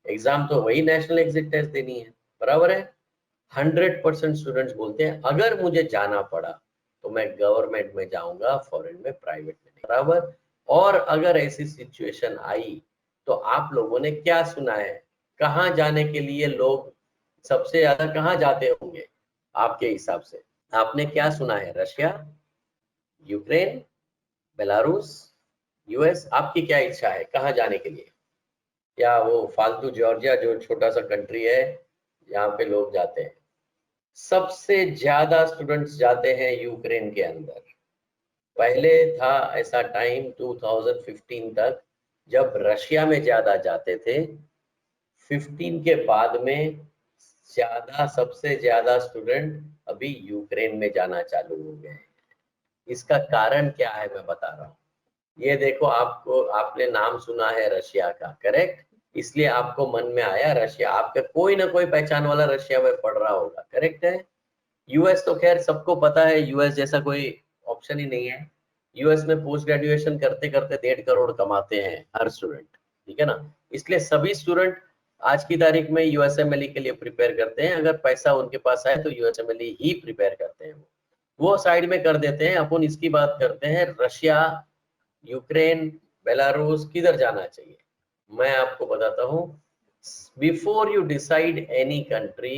S1: एग्जाम तो वही नेशनल एग्जिट टेस्ट देनी है, बराबर है। 100% स्टूडेंट्स बोलते हैं अगर मुझे जाना पड़ा तो मैं गवर्नमेंट में जाऊंगा, फॉरेन में प्राइवेट में नहीं, बराबर। और अगर ऐसी सिचुएशन आई तो आप लोगों ने क्या सुना है, कहाँ जाने के लिए लोग सबसे ज्यादा कहाँ जाते होंगे आपके हिसाब से? आपने क्या सुना है? Russia, Ukraine, Belarus, US? आपकी क्या इच्छा है कहाँ जाने के लिए? या वो फालतू जॉर्जिया जो छोटा सा कंट्री है यहाँ पे लोग जाते हैं? सबसे ज्यादा स्टूडेंट्स जाते हैं यूक्रेन के अंदर। पहले था ऐसा टाइम 2015 तक जब रशिया में ज्यादा जाते थे, 15 के बाद में सबसे ज्यादा स्टूडेंट अभी यूक्रेन में जाना चालू हो गए हैं। इसका कारण क्या है मैं बता रहा हूँ। ये देखो, आपने नाम सुना है रशिया का, करेक्ट? इसलिए आपको मन में आया रशिया, आपका कोई ना कोई पहचान वाला रशिया में पढ़ रहा होगा, करेक्ट है। यूएस तो खैर सबको पता है, यूएस जैसा कोई ऑप्शन ही नहीं है। यूएस में पोस्ट ग्रेजुएशन करते करते 1.5 करोड़ कमाते हैं हर स्टूडेंट, ठीक है ना। इसलिए सभी स्टूडेंट आज की तारीख में यूएसएमएलई के लिए प्रिपेयर करते हैं। अगर पैसा उनके पास है तो यूएसएमएलई ही प्रिपेयर करते हैं। वो साइड में कर देते हैं, अपन इसकी बात करते हैं। रशिया, यूक्रेन, बेलारूस किधर जाना चाहिए? मैं आपको बताता हूँ। Before you decide any country,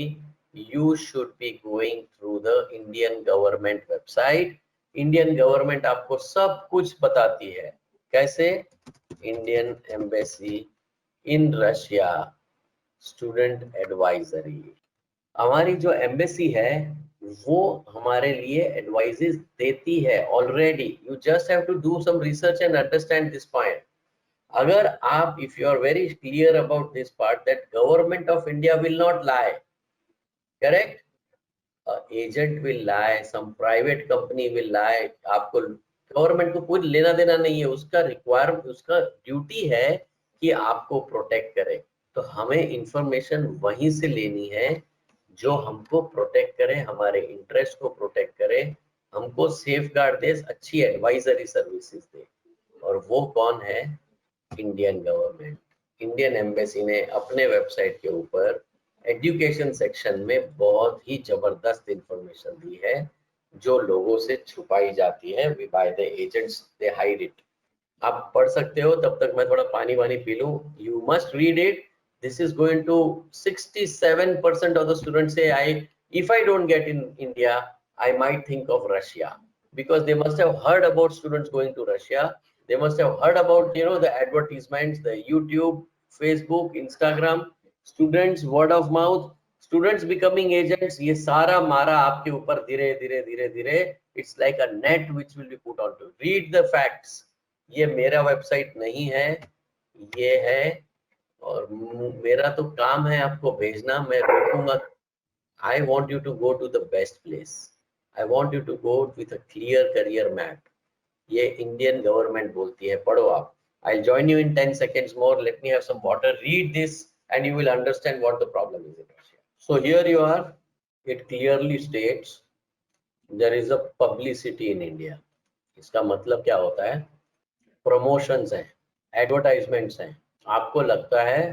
S1: you should be going through the Indian government website. Indian government आपको सब कुछ बताती है। कैसे? Indian embassy in Russia student advisory. हमारी जो एम्बेसी है वो हमारे लिए एडवाइजेस देती है already. You just have to do some research and understand this point. अगर आप, if you are very clear about this part that government of India will not lie, correct, agent will lie, some private company will lie, आपको government को कोई लेना देना नहीं है। उसका रिक्वायरमेंट, उसका ड्यूटी है कि आपको प्रोटेक्ट करे। तो हमें इंफॉर्मेशन वहीं से लेनी है जो हमको प्रोटेक्ट करे, हमारे इंटरेस्ट को प्रोटेक्ट करे, हमको सेफ गार्ड दे, अच्छी एडवाइजरी सर्विसेज दे। और वो कौन है? Indian government. इंडियन एम्बेसी ने अपने वेबसाइट के ऊपर एजुकेशन सेक्शन में बहुत ही जबरदस्त इंफॉर्मेशन दी है जो लोगों से छुपाई जाती है by the agents, they hide it. आप पढ़ सकते हो, तब तक मैं थोड़ा पानी वानी पी लूं। You must read it. This is going to 67% of the students से I, if I don't get in India, I might think of Russia, because they must have heard about students going to Russia. They must have heard about, you know, the advertisements, the YouTube, Facebook, Instagram, students word of mouth, students becoming agents। ये सारा मारा आपके ऊपर धीरे धीरे धीरे धीरे, it's like a net which will be put on to read the facts। ये मेरा वेबसाइट नहीं है, ये है। और मेरा तो काम है आपको भेजना, मैं रोकूंगा। I want you to go to the best place. I want you to go with a clear career map. ये इंडियन गवर्नमेंट बोलती है, पढ़ो आप। I'll join you in 10 seconds more. Let me have some water. Read this and you will understand what the problem is in Russia. So here you are. It clearly states there is a publicity in India. इसका मतलब क्या होता है? Promotions हैं, advertisements हैं। आपको लगता है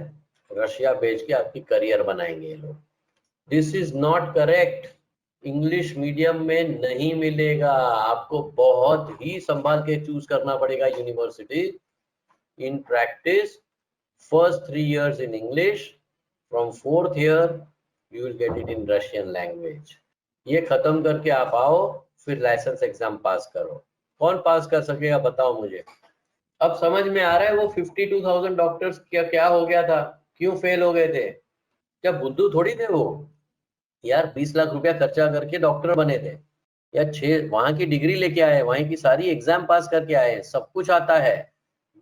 S1: रशिया भेज के आपकी करियर बनाएंगे ये लोग। This is not correct. English medium में नहीं मिलेगा। आपको बहुत ही संभाल के चूज करना पड़ेगा university. In practice, first 3 years in English, from 4th year you will get it in Russian language. ये खत्म करके आप आओ, फिर लाइसेंस एग्जाम पास करो। कौन पास कर सकेगा बताओ मुझे। अब समझ में आ रहा है वो 52,000 डॉक्टर्स क्या हो गया था, क्यों फेल हो गए थे। क्या बुद्धू थोड़ी थे वो यार, 20 लाख रुपया खर्चा करके डॉक्टर बने थे या 6 वहां की डिग्री लेके आए, वहां की सारी एग्जाम पास करके आए, सब कुछ आता है,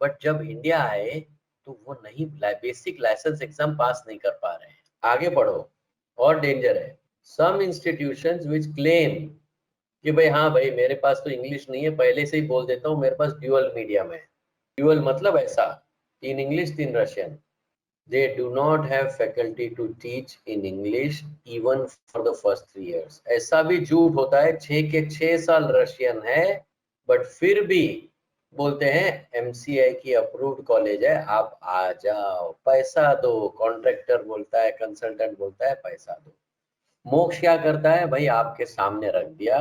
S1: बट जब इंडिया आए तो वो नहीं, बेसिक लाइसेंस एग्जाम पास नहीं कर पा रहे हैं। आगे बढ़ो, और डेंजर है। सम इंस्टीट्यूशंस विच क्लेम कि भाई हाँ भाई मेरे पास तो इंग्लिश नहीं है, पहले से ही बोल देता हूँ मेरे पास ड्यूअल मीडियम है। ड्यूअल मतलब ऐसा, 3 English 3 Russian. They do not have faculty to teach in English even for the first 3 years. ऐसा भी झूठ होता है, 6 के 6 साल रशियन है, बट फिर भी बोलते हैं MCI की अप्रूव्ड कॉलेज है, आप आ जाओ, पैसा दो। कॉन्ट्रैक्टर बोलता है, कंसल्टेंट बोलता है पैसा दो। मोक्ष क्या करता है भाई, आपके सामने रख दिया,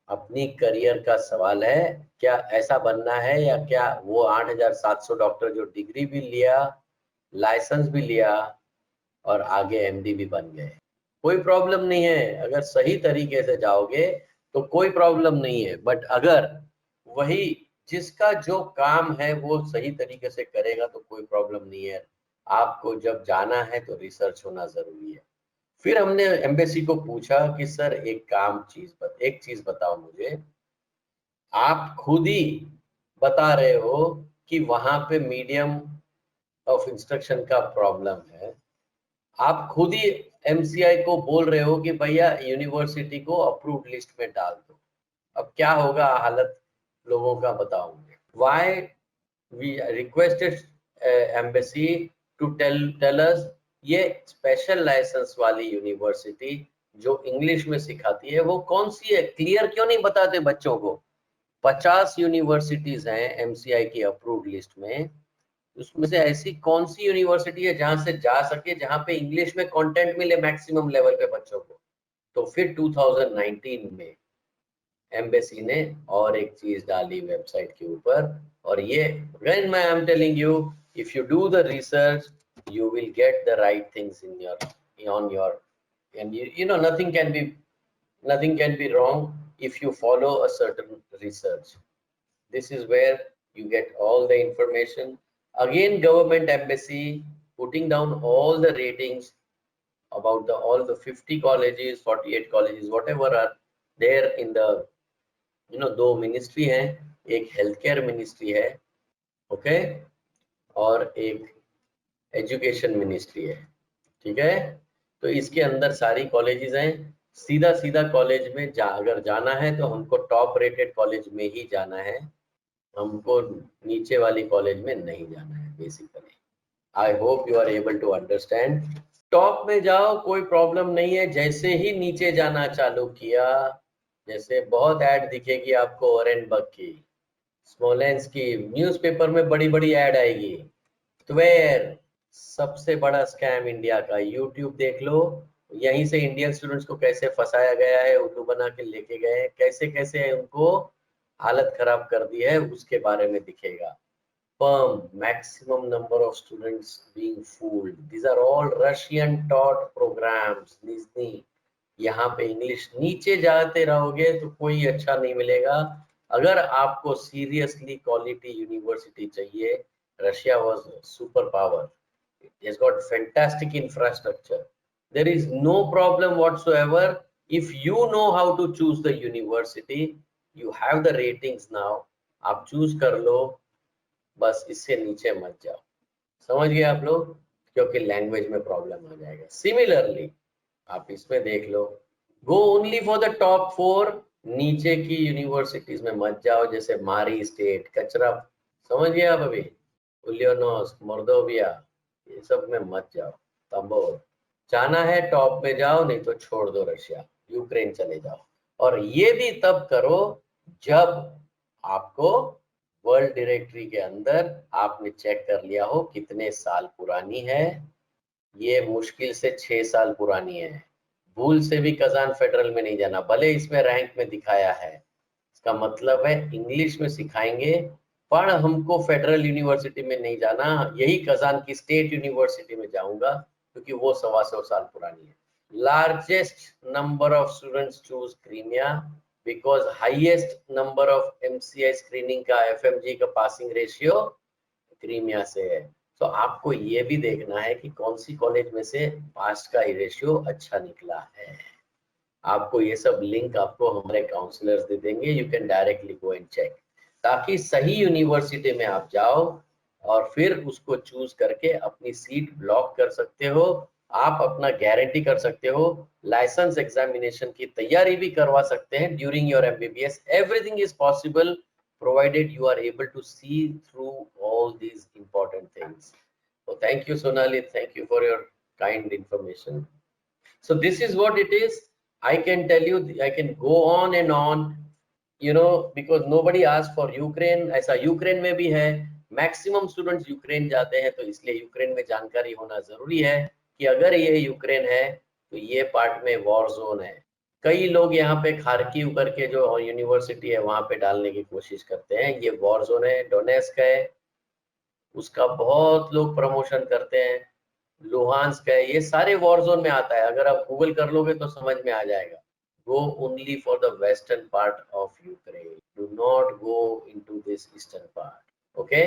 S1: अपनी करियर का सवाल है, क्या ऐसा बनना है या क्या। वो 8,700 डॉक्टर जो डिग्री भी लिया, लाइसेंस भी लिया और आगे MD भी बन गए, कोई प्रॉब्लम नहीं है। अगर सही तरीके से जाओगे तो कोई प्रॉब्लम नहीं है, बट अगर वही जिसका जो काम है वो सही तरीके से करेगा तो कोई प्रॉब्लम नहीं है। आपको जब जाना है तो रिसर्च होना जरूरी है। फिर हमने एम्बेसी को पूछा कि सर एक चीज बताओ मुझे, आप खुद ही बता रहे हो कि वहां पे मीडियम ऑफ इंस्ट्रक्शन का प्रॉब्लम है, आप खुद ही MCI को बोल रहे हो कि भैया यूनिवर्सिटी को अप्रूव्ड लिस्ट में डाल दो, अब क्या होगा हालत लोगों का बताओ मुझे। Why we requested embassy to tell us, ये स्पेशल लाइसेंस वाली यूनिवर्सिटी जो इंग्लिश में सिखाती है वो कौन सी है, क्लियर क्यों नहीं बताते बच्चों को। 50 यूनिवर्सिटीज हैं MCI की अप्रूव्ड लिस्ट में, उसमें से ऐसी कौन सी यूनिवर्सिटी है जहां से जा सके, जहां पे इंग्लिश में कंटेंट मिले मैक्सिमम लेवल पे बच्चों को। तो फिर 2019 में एम्बेसी ने और एक चीज डाली वेबसाइट के ऊपर, और ये when I am telling you, if you do the research you will get the right things in your on your, and you know nothing can be wrong if you follow a certain research. This is where you get all the information. Again, government embassy putting down all the ratings about all the 50 colleges, 48 colleges, whatever are there in the, दो ministry हैं, एक health care ministry है, okay, और एक education ministry है, ठीक है। तो इसके अंदर सारी कॉलेजेस हैं। सीधा सीधा कॉलेज में अगर जाना है तो हमको टॉप रेटेड कॉलेज में ही जाना है, हमको नीचे वाली कॉलेज में नहीं जाना है basically. I hope you are able to understand. Top में जाओ कोई प्रॉब्लम नहीं है, जैसे ही नीचे जाना चालू किया, जैसे बहुत ऐड दिखेगी आपको ओरेनबर्ग की, स्मोलेंस्क की, न्यूज़पेपर में बड़ी बड़ी ऐड आएगी। ट्वेर सबसे बड़ा स्कैम इंडिया का, यूट्यूब देख लो, यहीं से इंडियन स्टूडेंट्स को कैसे फंसाया गया है, उल्लू बना के लेके गए, कैसे कैसे उनको हालत खराब कर दी है, उसके बारे में दिखेगा। Perm, maximum number of students being fooled. These are all Russian taught programs. Disney, यहाँ पे इंग्लिश नीचे जाते रहोगे तो कोई अच्छा नहीं मिलेगा। अगर आपको सीरियसली क्वालिटी यूनिवर्सिटी चाहिए, Russia was super power, it has got fantastic infrastructure, there is no problem whatsoever if you know how to choose the university, you have the ratings now, आप चूज कर लो, बस इससे नीचे मत जाओ। समझ गए आप लोग, क्योंकि लैंग्वेज में प्रॉब्लम आ जाएगा। सिमिलरली आप इसमें देख लो, go only for the top 4, नीचे की यूनिवर्सिटीज में मत जाओ, जैसे मारी स्टेट, कचरा, समझ गए आप। अभी उलियानोव्स्क, मोर्दोविया, ये सब में मत जाओ। तंबोर जाना है टॉप में जाओ, नहीं तो छोड़ दो रशिया, यूक्रेन चले जाओ। और ये भी तब करो जब आपको वर्ल्ड डायरेक्टरी के अंदर आपने चेक कर लिया हो कितने साल पुरानी है। ये मुश्किल से 6 साल पुरानी है। भूल से भी कजान फेडरल में नहीं जाना, भले इसमें रैंक में दिखाया है। इसका मतलब है इंग्लिश में सिखाएंगे पर हमको फेडरल यूनिवर्सिटी में नहीं जाना, यही कजान की स्टेट यूनिवर्सिटी में जाऊंगा क्योंकि वो 125 साल पुरानी है। Largest number of students choose Crimea because highest number of MCI screening का एफएमजी का पासिंग रेशियो क्रीमिया से है। तो आपको ये भी देखना है कि कौन सी कॉलेज में से पास का रेशियो अच्छा निकला है। आपको ये सब लिंक आपको हमारे काउंसलर्स दे देंगे, you can directly go and check, ताकि सही यूनिवर्सिटी में आप जाओ और फिर उसको चूज करके अपनी सीट ब्लॉक कर सकते हो। आप अपना गारंटी कर सकते हो, लाइसेंस एग्जामिनेशन की तैयारी भी करवा सकते हैं during your MBBS. Everything is possible provided you are able to see through all these important things. So thank you, Sonali, thank you for your kind information. So this is what it is. I can tell you, I can go on and on, you know, because nobody asked for Ukraine. ऐसा Ukraine में भी है, maximum students Ukraine जाते हैं, तो इसलिए Ukraine में जानकारी होना जरूरी है कि अगर ये यूक्रेन है तो ये पार्ट में वॉर जोन है। कई लोग यहाँ पे खार्किव करके जो यूनिवर्सिटी है वहां पे डालने की कोशिश करते हैं, ये वॉर जोन है। डोनेस्क है, उसका बहुत लोग प्रमोशन करते हैं। लुहांस्क है, ये सारे वॉर जोन में आता है। अगर आप गूगल कर लोगे तो समझ में आ जाएगा। गो only for the western part of Ukraine, do not go into this eastern part. Okay,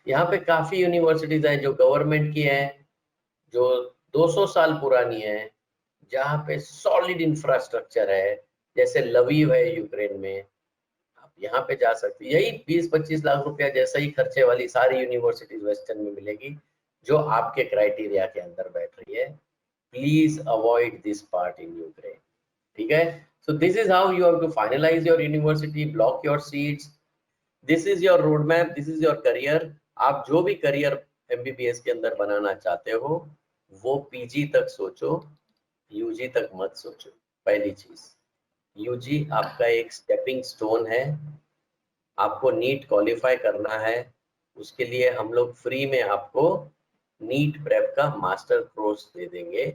S1: यहाँ पे काफी यूनिवर्सिटीज हैं जो गवर्नमेंट की हैं, जो 200 साल पुरानी है, जहाँ पे सॉलिड इंफ्रास्ट्रक्चर है, जैसे लवीव है यूक्रेन में। आप यहाँ पे जा सकते हैं, यही 20-25 लाख रुपया जैसा ही खर्चे वाली सारी यूनिवर्सिटीज वेस्टर्न में मिलेगी जो आपके क्राइटेरिया के अंदर बैठ रही है। Please avoid this part in Ukraine, ठीक है। So this is how you have to finalise your university, block your seats, this is your road map, this is your career. आप जो भी करियर एमबीबीएस के अंदर बनाना चाहते हो वो पीजी तक सोचो, यूजी तक मत सोचो। पहली चीज, यूजी आपका एक स्टेपिंग स्टोन है। आपको नीट क्वालिफाई करना है, उसके लिए हम लोग फ्री में आपको नीट प्रेप का मास्टर कोर्स दे देंगे।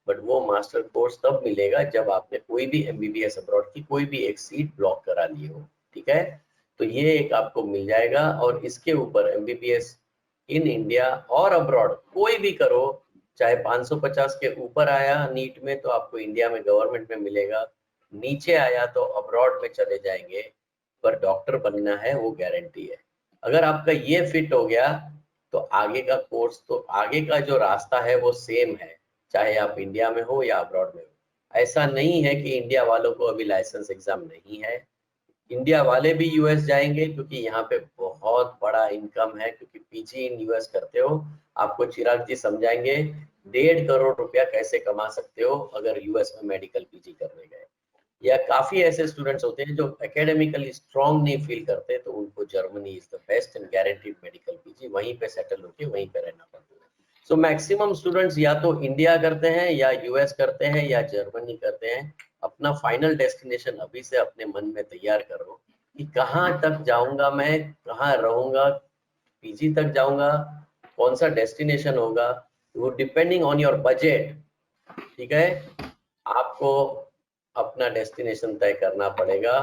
S1: बट वो मास्टर कोर्स तब मिलेगा जब आपने कोई भी एमबीबीएस अब्रॉड की कोई भी एक सीट ब्लॉक करा ली हो, ठीक है। तो ये एक आपको मिल जाएगा, और इसके ऊपर एमबीबीएस इन इंडिया और अब्रॉड कोई भी करो, चाहे 550 के ऊपर आया नीट में तो आपको इंडिया में गवर्नमेंट में मिलेगा, नीचे आया तो अब्रॉड में चले जाएंगे, पर डॉक्टर बनना है वो गारंटी है। अगर आपका ये फिट हो गया तो आगे का कोर्स, तो आगे का जो रास्ता है वो सेम है, चाहे आप इंडिया में हो या अब्रॉड में हो। ऐसा नहीं है कि इंडिया वालों को अभी लाइसेंस एग्जाम नहीं है, इंडिया वाले भी यूएस जाएंगे क्योंकि यहाँ पे बहुत बड़ा इनकम है। क्योंकि पीजी इन यूएस करते हो, आपको चिराग जी समझाएंगे 1.5 करोड़ रुपया कैसे कमा सकते हो अगर यूएस में मेडिकल पीजी करने गए। या काफी ऐसे स्टूडेंट्स होते हैं जो एकेडमिकली स्ट्रांग नहीं फील करते, तो उनको Germany is the best and guaranteed medical PG, वहीं पे सेटल होके वहीं पे रहना पड़ता है। सो मैक्सिमम स्टूडेंट्स या तो इंडिया करते हैं या यूएस करते हैं या जर्मनी करते हैं। अपना फाइनल डेस्टिनेशन अभी से अपने मन में तैयार करो कि कहाँ तक जाऊंगा मैं, कहाँ रहूंगा, पीजी तक जाऊंगा, कौन सा डेस्टिनेशन होगा, वो डिपेंडिंग ऑन योर बजट, ठीक है। आपको अपना डेस्टिनेशन तय करना पड़ेगा।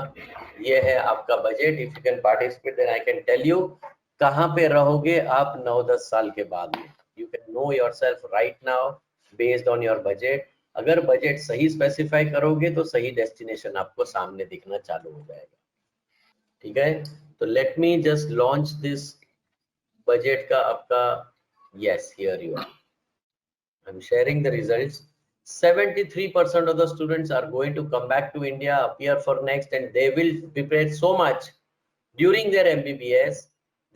S1: ये है आपका budget. If you can participate then I can tell you कहाँ पे रहोगे आप 9-10 साल के बाद में। You can know yourself right now based on your budget. अगर बजट सही स्पेसिफाई करोगे तो सही डेस्टिनेशन आपको सामने दिखना चालू हो जाएगा, ठीक है। तो let me just launch this budget का आपका, yes here you are, I'm sharing the results. 73% of the students are going to come back to India, appear for next, and they will prepare so much during their MBBS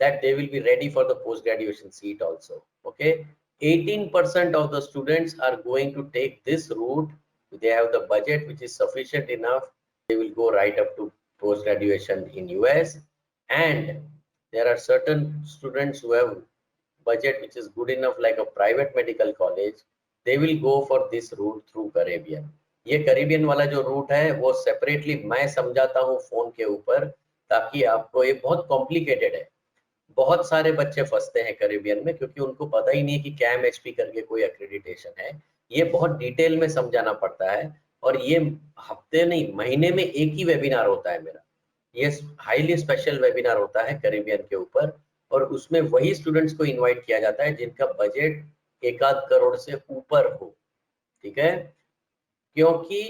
S1: that they will be ready for the post-graduation seat also. Okay, 18% of the students are going to take this route. They have the budget which is sufficient enough. They will go right up to post-graduation in US, and there are certain students who have budget which is good enough like a private medical college, they will go for this route through Caribbean. ये Caribbean वाला जो root है वो separately मैं समझाता हूँ phone के ऊपर, ताकि आपको, ये बहुत कॉम्प्लिकेटेड है। बहुत सारे बच्चे फंसते हैं कैरिबियन में क्योंकि उनको पता ही नहीं है कि कैम एचपी करके कोई एक्रेडिटेशन है। ये बहुत डिटेल में समझाना पड़ता है, और ये हफ्ते नहीं महीने में एक ही वेबिनार होता है मेरा। ये हाईली स्पेशल वेबिनार होता है कैरिबियन के ऊपर, और उसमें वही स्टूडेंट्स को इनवाइट किया जाता है जिनका बजट 1 करोड़ से ऊपर हो, ठीक है। क्योंकि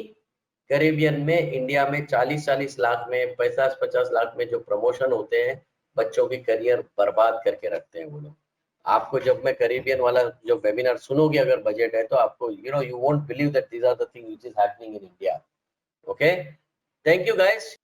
S1: कैरिबियन में, इंडिया में 40-40 लाख में, 50-50 लाख में जो प्रमोशन होते हैं, बच्चों की करियर बर्बाद करके रखते हैं वो लोग। आपको जब मैं कैरिबियन वाला जो वेबिनार सुनोगे अगर बजट है तो आपको you won't believe that these are the things which is happening in India. Okay, thank you guys.